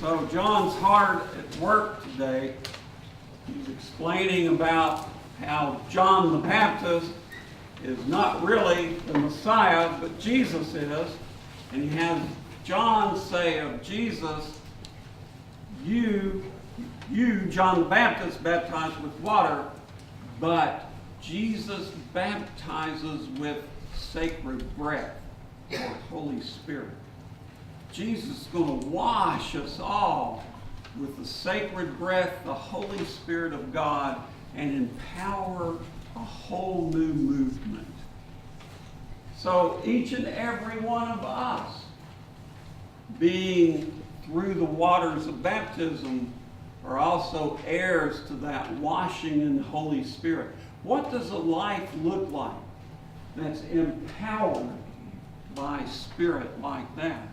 So John's hard at work today. He's explaining about how John the Baptist is not really the Messiah, but Jesus is. And he has John say of Jesus, you, John the Baptist, baptized with water, but Jesus baptizes with sacred breath, or Holy Spirit. Jesus is going to wash us all with the sacred breath, the Holy Spirit of God, and empower a whole new movement. So each and every one of us, being through the waters of baptism, are also heirs to that washing in the Holy Spirit. What does a life look like that's empowered by Spirit like that?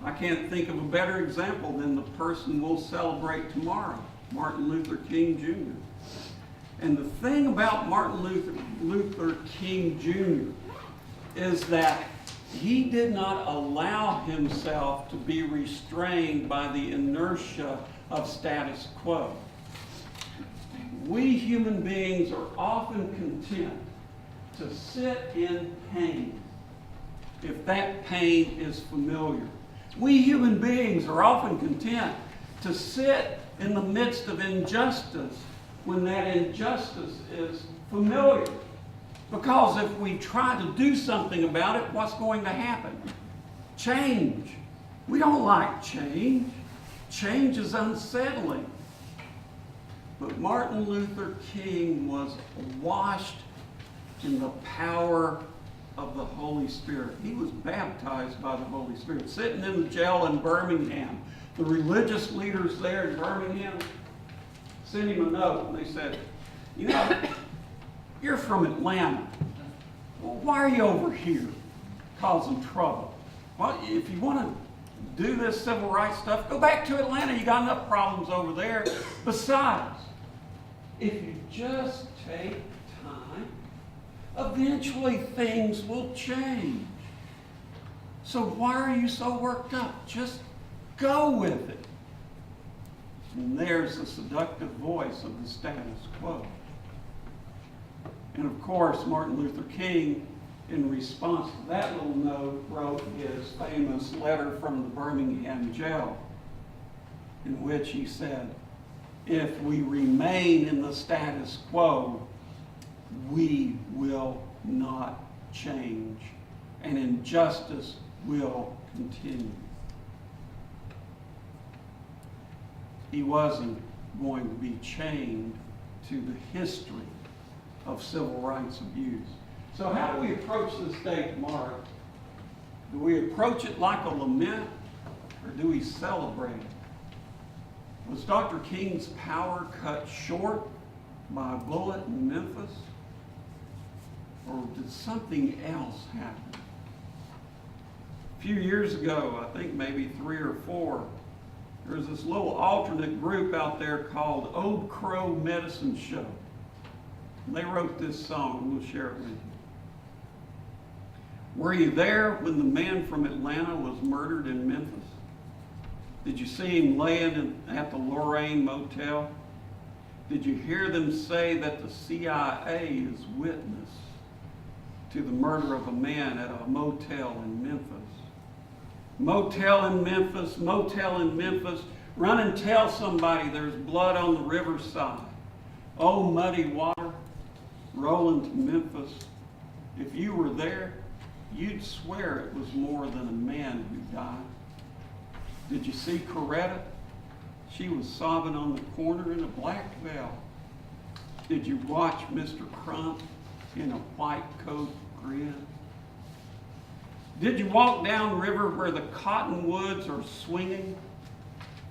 I can't think of a better example than the person we'll celebrate tomorrow, Martin Luther King Jr. And the thing about Martin Luther King Jr. is that he did not allow himself to be restrained by the inertia of status quo. We human beings are often content to sit in pain if that pain is familiar. We human beings are often content to sit in the midst of injustice when that injustice is familiar. Because if we try to do something about it, what's going to happen? Change. We don't like change. Change is unsettling. But Martin Luther King was washed in the power of the Holy Spirit. He was baptized by the Holy Spirit. Sitting in the jail in Birmingham, the religious leaders there in Birmingham sent him a note and they said, you know, you're from Atlanta. Well, why are you over here causing trouble? Well, if you want to do this civil rights stuff, go back to Atlanta. You got enough problems over there. Besides, if you just take time, eventually things will change. So why are you so worked up? Just go with it. And there's the seductive voice of the status quo. And of course, Martin Luther King, in response to that little note, wrote his famous letter from the Birmingham jail, in which he said, if we remain in the status quo, we will not change, and injustice will continue. He wasn't going to be chained to the history of civil rights abuse. So how do we approach this day tomorrow? Do we approach it like a lament, or do we celebrate it? Was Dr. King's power cut short by a bullet in Memphis? Or did something else happen? A few years ago, I think maybe 3 or 4, there was this little alternate group out there called Old Crow Medicine Show. And they wrote this song. We'll share it with you. Were you there when the man from Atlanta was murdered in Memphis? Did you see him laying at the Lorraine Motel? Did you hear them say that the CIA is witness to the murder of a man at a motel in Memphis? Motel in Memphis, motel in Memphis. Run and tell somebody there's blood on the riverside. Oh, muddy water, rolling to Memphis. If you were there, you'd swear it was more than a man who died. Did you see Coretta? She was sobbing on the corner in a black veil. Did you watch Mr. Crump in a white coat grin? Did you walk down river where the cottonwoods are swinging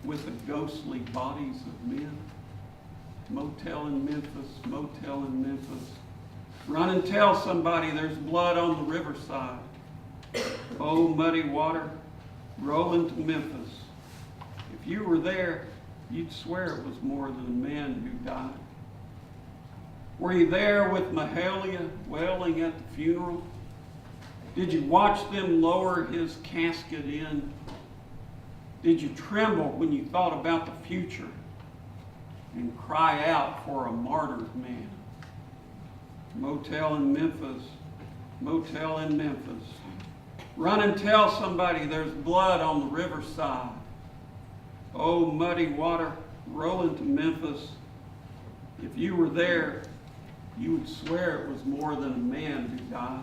with the ghostly bodies of men? Motel in Memphis, motel in Memphis. Run and tell somebody there's blood on the riverside. Oh, muddy water, rolling to Memphis. If you were there, you'd swear it was more than a man who died. Were you there with Mahalia wailing at the funeral? Did you watch them lower his casket in? Did you tremble when you thought about the future and cry out for a martyred man? Motel in Memphis. Run and tell somebody there's blood on the riverside. Oh, muddy water rolling to Memphis. If you were there, you would swear it was more than a man who died.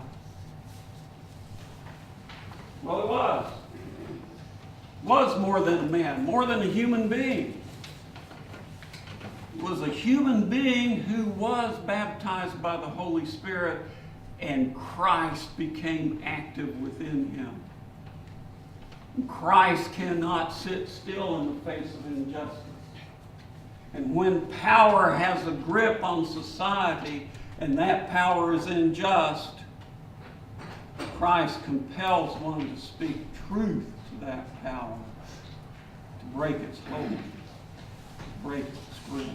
Well, it was. It was more than a man, more than a human being. It was a human being who was baptized by the Holy Spirit, and Christ became active within him. Christ cannot sit still in the face of injustice. And when power has a grip on society, and that power is unjust, Christ compels one to speak truth to that power, to break its hold, to break its grip.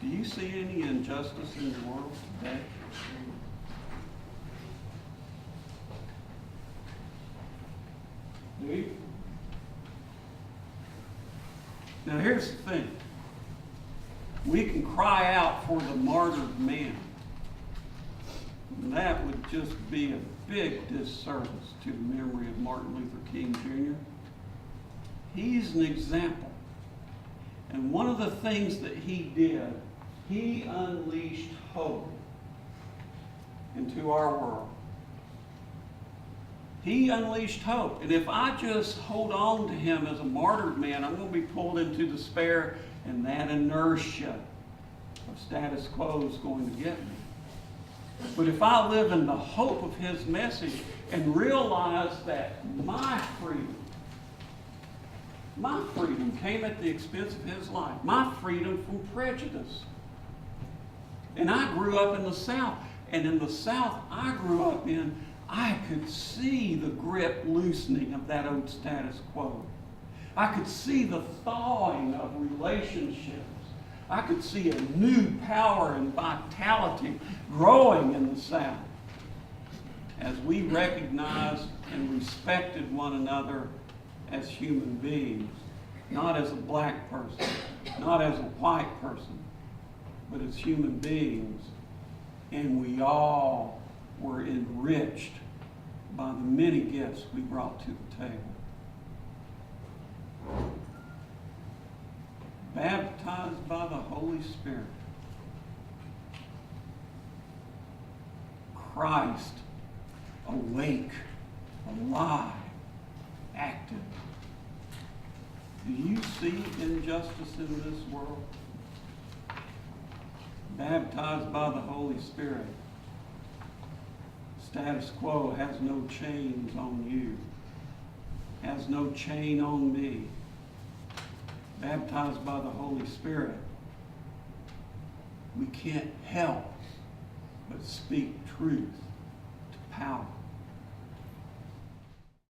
Do you see any injustice in the world today? Do you? Now here's the thing. We can cry out for the martyred man. And that would just be a big disservice to the memory of Martin Luther King Jr. He's an example. And one of the things that he did, he unleashed hope into our world. He unleashed hope. And if I just hold on to him as a martyred man, I'm going to be pulled into despair, and that inertia of status quo is going to get me. But if I live in the hope of his message and realize that my freedom came at the expense of his life, my freedom from prejudice. And I grew up in the South, and in the South I grew up in, I could see the grip loosening of that old status quo. I could see the thawing of relationships. I could see a new power and vitality growing in the South as we recognized and respected one another as human beings, not as a black person, not as a white person, but as human beings. And we all were enriched by the many gifts we brought to the table. Baptized by the Holy Spirit. Christ, awake, alive, active. Do you see injustice in this world? Baptized by the Holy Spirit. Status quo has no chains on you, has no chain on me. Baptized by the Holy Spirit, we can't help but speak truth to power.